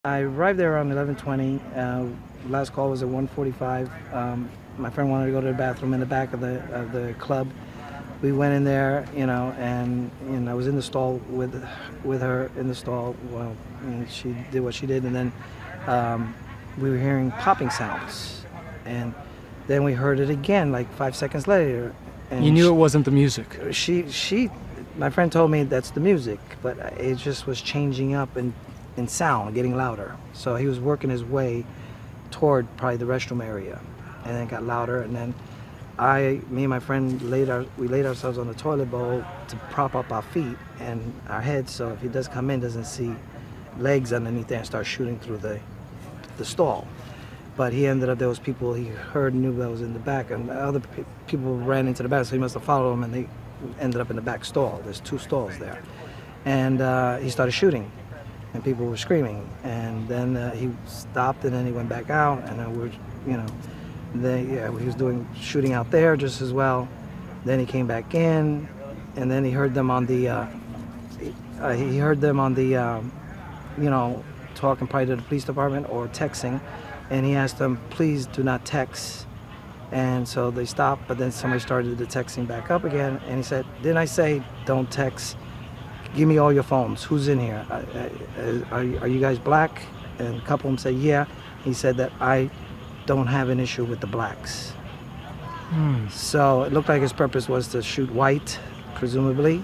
I arrived there around 11:20. Last call was at 1:45. My friend wanted to go to the bathroom in the back of the club. We went in there, and I was in the stall with her in the stall. Well, she did what she did, and then we were hearing popping sounds, and then we heard it again, like 5 seconds later. And You knew it wasn't the music. my friend told me that's the music, but it just was changing up in sound, getting louder. So he was working his way toward probably the restroom area, and then it got louder. And then me and my friend laid ourselves on the toilet bowl to prop up our feet and our heads, so if he does come in, doesn't see legs underneath there and start shooting through the stall. But he ended up, there was people he heard, knew that was in the back, and other people ran into the back, so he must have followed them, and they ended up in the back stall. There's 2 stalls there. And he started shooting, and people were screaming. And then he stopped, and then he went back out, and then he was shooting out there just as well. Then he came back in, and then he heard them on the, talking probably to the police department or texting. And he asked them, please do not text. And so they stopped, but then somebody started the texting back up again. And he said, didn't I say don't text? Give me all your phones. Who's in here? Are you guys black? And a couple of them said, yeah. He said that I don't have an issue with the blacks. So it looked like his purpose was to shoot white, presumably.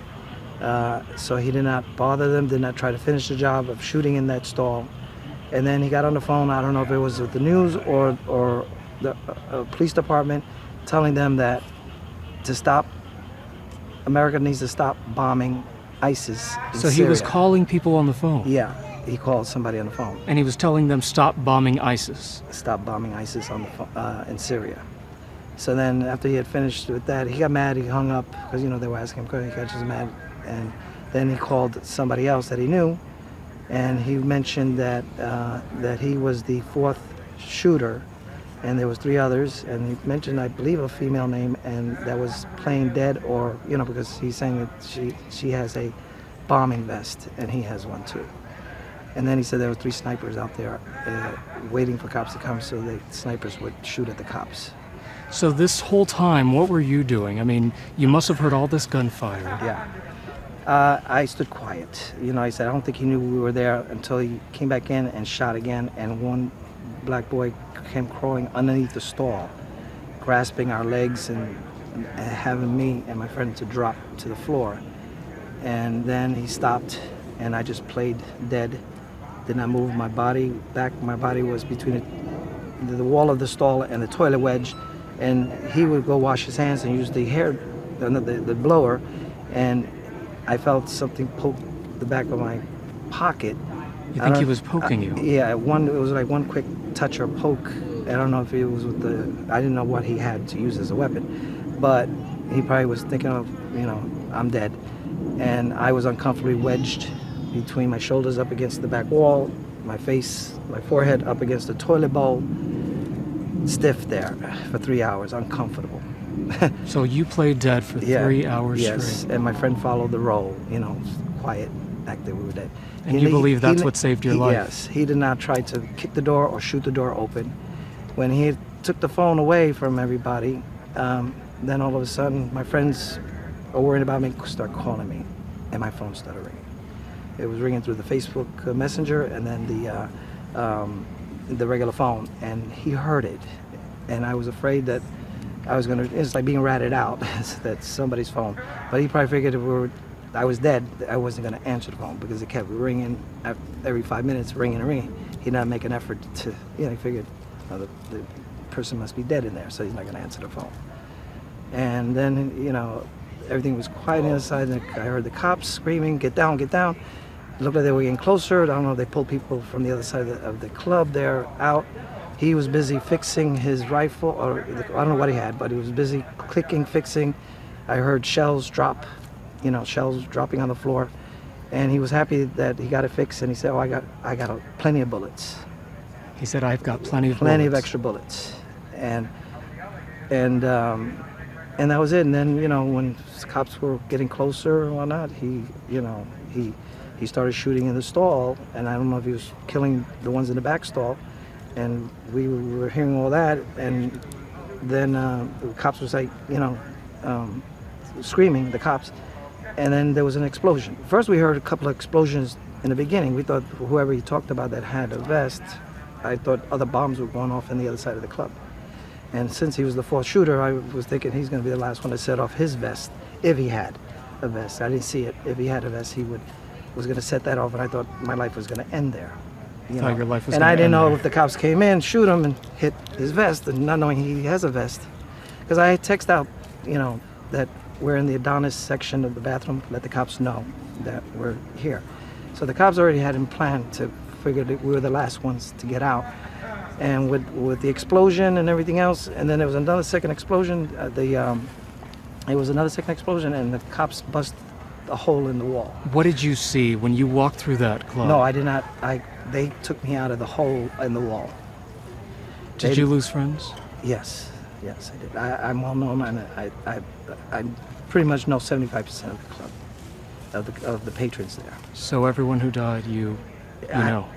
So he did not bother them, did not try to finish the job of shooting in that stall. And then he got on the phone, I don't know if it was with the news or the police department, telling them that to stop, America needs to stop bombing ISIS in So he Syria. was calling people on the phone. Yeah, he called somebody on the phone. And he was telling them stop bombing ISIS. Stop bombing ISIS on the in Syria. So then after he had finished with that, he got mad, he hung up, because they were asking him, he got just mad. And then he called somebody else that he knew, and he mentioned that he was the 4th shooter, and there was 3 others, and he mentioned, I believe, a female name, and that was playing dead, or because he's saying that she has a bombing vest, and he has one too. And then he said there were 3 snipers out there waiting for cops to come, so the snipers would shoot at the cops. So this whole time, what were you doing? I mean, you must have heard all this gunfire. Yeah. I stood quiet. I said, I don't think he knew we were there until he came back in and shot again, and one black boy came crawling underneath the stall, grasping our legs and having me and my friend to drop to the floor. And then he stopped, and I just played dead. Did not move my body back. My body was between the wall of the stall and the toilet wedge, and he would go wash his hands and use the blower, and I felt something poke the back of my pocket. You think he was poking you? Yeah, it was like one quick touch or poke. I don't know if it was I didn't know what he had to use as a weapon, but he probably was thinking of, I'm dead. And I was uncomfortably wedged between my shoulders up against the back wall, my forehead up against the toilet bowl, stiff there for 3 hours, uncomfortable. So you played dead for 3 hours yes, straight? and my friend followed the role, quiet, acted we were dead. And you believe that's what saved your life? Yes, he did not try to kick the door or shoot the door open. When he took the phone away from everybody, then all of a sudden my friends are worried about me, start calling me, and my phone started ringing. It was ringing through the Facebook Messenger and then the regular phone, and he heard it, and I was afraid that it's like being ratted out, that's somebody's phone. But he probably figured I was dead, I wasn't going to answer the phone because it kept ringing every 5 minutes, ringing and ringing. He did not make an effort to, he figured the person must be dead in there, so he's not going to answer the phone. And then, everything was quiet inside, and I heard the cops screaming, get down, get down. It looked like they were getting closer. I don't know if they pulled people from the other side of the club there out. He was busy fixing his rifle, or I don't know what he had, but he was busy clicking, fixing. I heard shells drop, shells dropping on the floor, and he was happy that he got it fixed. And he said, "Oh, I got plenty of bullets." He said, "I've got plenty of of extra bullets," and that was it. And then when cops were getting closer and whatnot, he he started shooting in the stall, and I don't know if he was killing the ones in the back stall, and we were hearing all that, and then the cops was like, screaming, the cops, and then there was an explosion. First we heard a couple of explosions in the beginning. We thought whoever he talked about that had a vest, I thought other bombs were going off on the other side of the club. And since he was the fourth shooter, I was thinking he's going to be the last one to set off his vest, if he had a vest. I didn't see it. If he had a vest, he was going to set that off, and I thought my life was going to end there. Thought your life was and gonna I didn't end know there. if the cops came in, shoot him, and hit his vest, and not knowing he has a vest. Because I text out, that we're in the Adonis section of the bathroom, let the cops know that we're here. So the cops already had him planned to figure that we were the last ones to get out. And with the explosion and everything else, and then there was another second explosion, it was another second explosion, and the cops bust a hole in the wall. What did you see when you walked through that club? No, I did not. They took me out of the hole in the wall. Did you lose friends? Yes, I did. I'm well known, and I pretty much know 75% of the club, of the patrons there. So everyone who died, you know.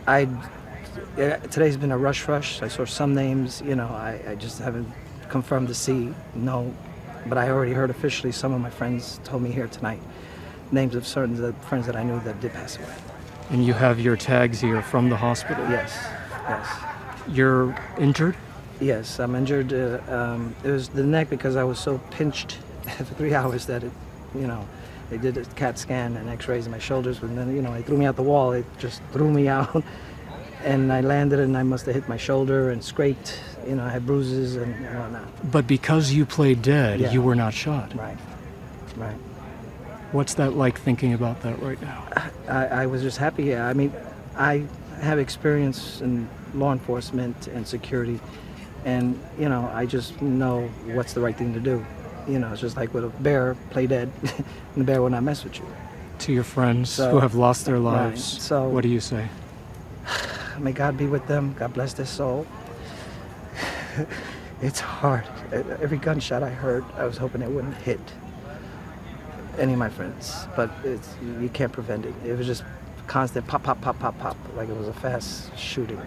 Today's been a rush. I saw some names, I just haven't confirmed to see, no, but I already heard officially, some of my friends told me here tonight, names of certain friends that I knew that did pass away. And you have your tags here from the hospital. Yes. You're injured? Yes, I'm injured. It was the neck because I was so pinched for 3 hours that they did a CAT scan and x-rays in my shoulders, and then, they threw me out the wall. It just threw me out. And I landed, and I must have hit my shoulder and scraped. I had bruises and whatnot. But because you played dead, Yeah. you were not shot. Right. What's that like thinking about that right now? I was just happy. I mean, I have experience in law enforcement and security, and I just know what's the right thing to do. It's just like with a bear, play dead, and the bear will not mess with you. To your friends So- who have lost their Right. lives, So- what do you say? May God be with them. God bless their soul. It's hard. Every gunshot I heard, I was hoping it wouldn't hit any of my friends, but you can't prevent it. It was just constant pop, pop, pop, pop, pop, like it was a fast shooting.